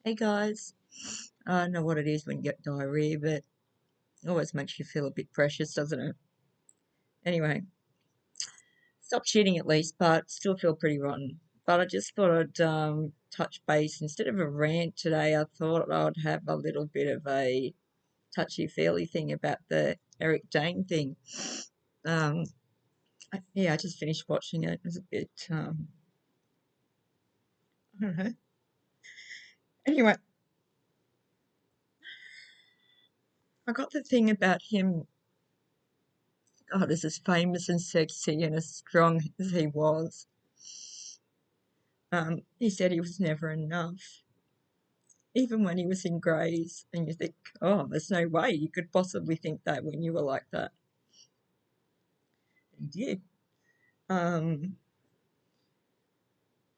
Hey guys, I don't know what it is when you get diarrhea, but it always makes you feel a bit precious, doesn't it? Anyway, stopped shitting at least, but still feel pretty rotten. But I just thought I'd touch base. Instead of a rant today, I thought I'd have a little bit of a touchy-feely thing about the Eric Dane thing. Um, yeah, I just finished watching it. It was a bit, I don't know. Anyway, I got the thing about him. God, as famous and sexy and as strong as he was. He said he was never enough, even when he was in Greys. And you think, oh, there's no way you could possibly think that when you were like that. He did. Um,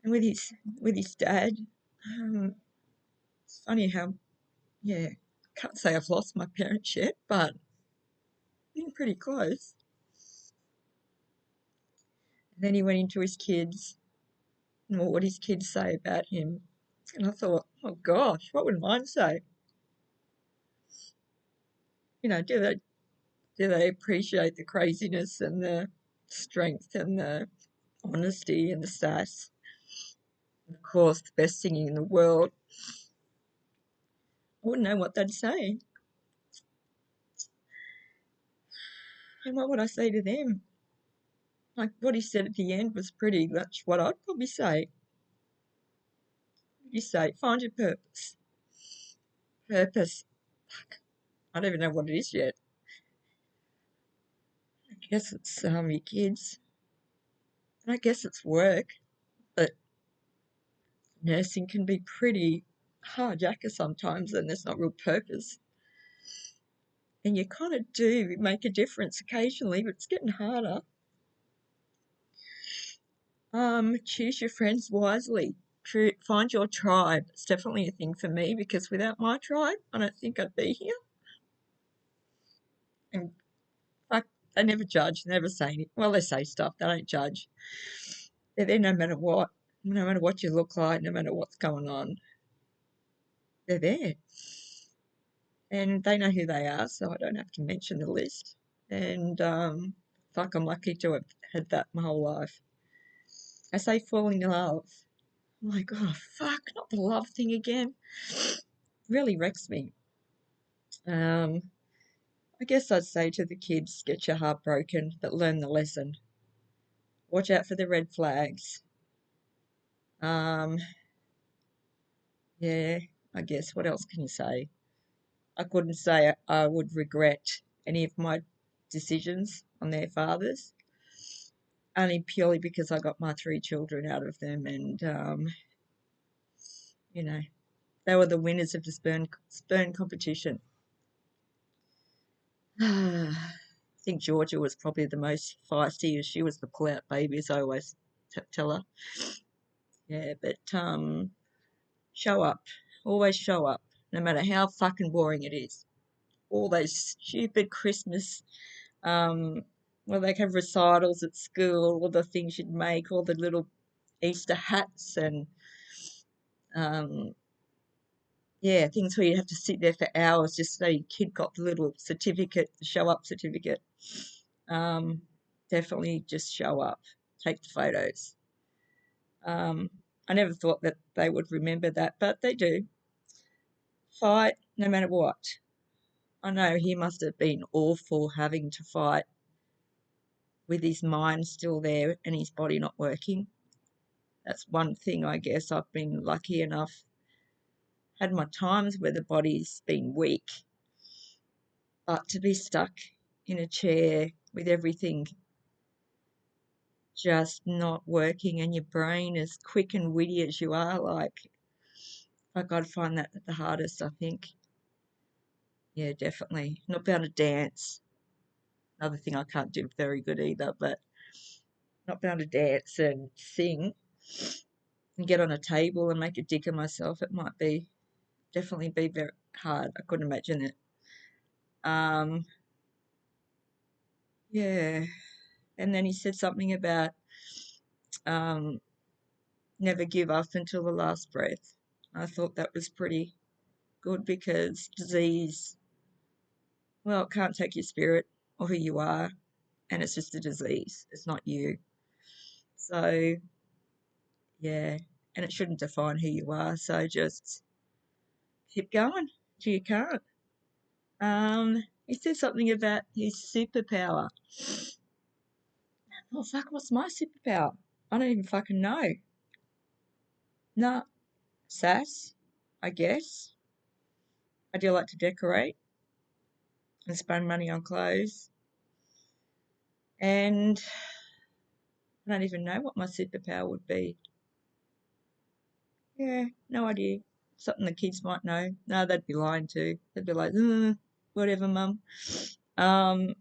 and with his dad, it's funny how, yeah, I can't say I've lost my parents yet, but been pretty close. And then he went into his kids and what would his kids say about him. And I thought, oh gosh, what would mine say? Do they appreciate the craziness and the strength and the honesty and the sass? Of course, the best singing in the world. I wouldn't know what they'd say. And what would I say to them? Like what he said at the end was pretty much what I'd probably say. You say, find your purpose. Purpose. Fuck, I don't even know what it is yet. I guess it's your kids. And I guess it's work. But nursing can be pretty hard jacker sometimes and there's not real purpose. And you kind of do make a difference occasionally, but it's getting harder. Choose your friends wisely. Find your tribe. It's definitely a thing for me because without my tribe, I don't think I'd be here. And like, they never judge, never say anything. Well, they say stuff, they don't judge. They're there no matter what you look like, no matter what's going on. They're there. And they know who they are, so I don't have to mention the list. And fuck, I'm lucky to have had that my whole life. I say falling in love. I'm like, oh fuck, not the love thing again. Really wrecks me. Um, I guess I'd say to the kids, get your heart broken, but learn the lesson. Watch out for the red flags. Um, yeah, I guess what else can you say? I couldn't say I would regret any of my decisions on their fathers, only purely because I got my three children out of them, and you know, they were the winners of the sperm competition. I think Georgia was probably the most feisty, as she was the pull-out baby, as I always tell her. Yeah, but show up. Always show up, no matter how fucking boring it is. All those stupid Christmas, um, well, they have recitals at school, all the things you'd make, all the little Easter hats and, um, yeah, things where you'd have to sit there for hours just so your kid got the little certificate, the show up certificate. Um, Definitely just show up, take the photos. Um, I never thought that they would remember that, but they do. Fight no matter what. I know he must have been awful having to fight with his mind still there and his body not working. That's one thing I guess I've been lucky enough, had my times where the body's been weak, but to be stuck in a chair with everything just not working and your brain as quick and witty as you are, like I'd find that the hardest, I think. Yeah, definitely. Not be able to dance. Another thing I can't do very good either, but not be able to dance and sing and get on a table and make a dick of myself, it might be definitely be very hard. I couldn't imagine it. Um, yeah. And then he said something about um, never give up until the last breath. I thought that was pretty good because disease, well, it can't take your spirit or who you are, and it's just a disease. It's not you. So, yeah, and it shouldn't define who you are. So just keep going till you can't. He said something about his superpower. Oh, fuck, what's my superpower? I don't even fucking know. Nah, sass, I guess. I do like to decorate and spend money on clothes. And I don't even know what my superpower would be. Yeah, no idea. Something the kids might know. No, they'd be lying too. They'd be like, whatever, mum. Um,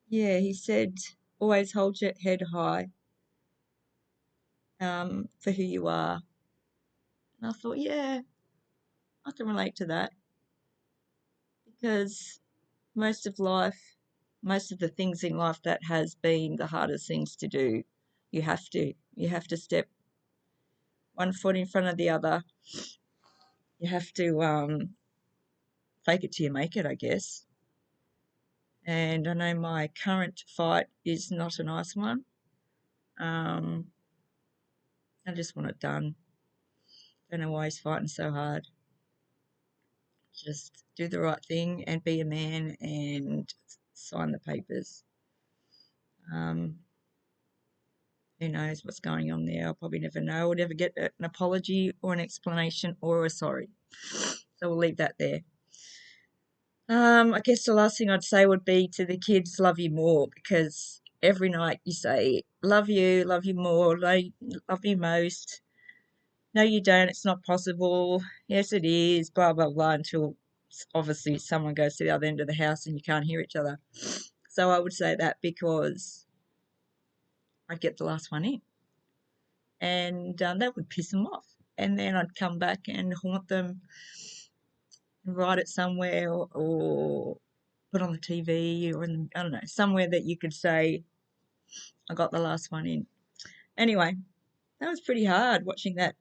yeah, he said, always hold your head high, for who you are. And I thought, yeah, I can relate to that because most of life, most of the things in life that has been the hardest things to do, you have to step one foot in front of the other. You have to fake it till you make it, I guess. And I know my current fight is not a nice one. Um, I just want it done. Don't know why he's fighting so hard. Just do the right thing and be a man and sign the papers. Um, who knows what's going on there? I'll probably never know. I'll never get an apology or an explanation or a sorry. So we'll leave that there. I guess the last thing I'd say would be to the kids, love you more, because every night you say, love you more, love you most. No, you don't, it's not possible. Yes, it is, blah, blah, blah, until obviously someone goes to the other end of the house and you can't hear each other. So I would say that because I'd get the last one in. And that would piss them off. And then I'd come back and haunt them and write it somewhere or put on the TV or I don't know, somewhere that you could say, I got the last one in. Anyway, that was pretty hard watching that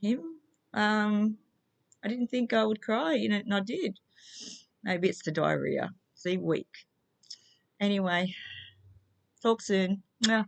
him. I didn't think I would cry, and I did. Maybe it's the diarrhea. See, weak. Anyway, talk soon. Mwah.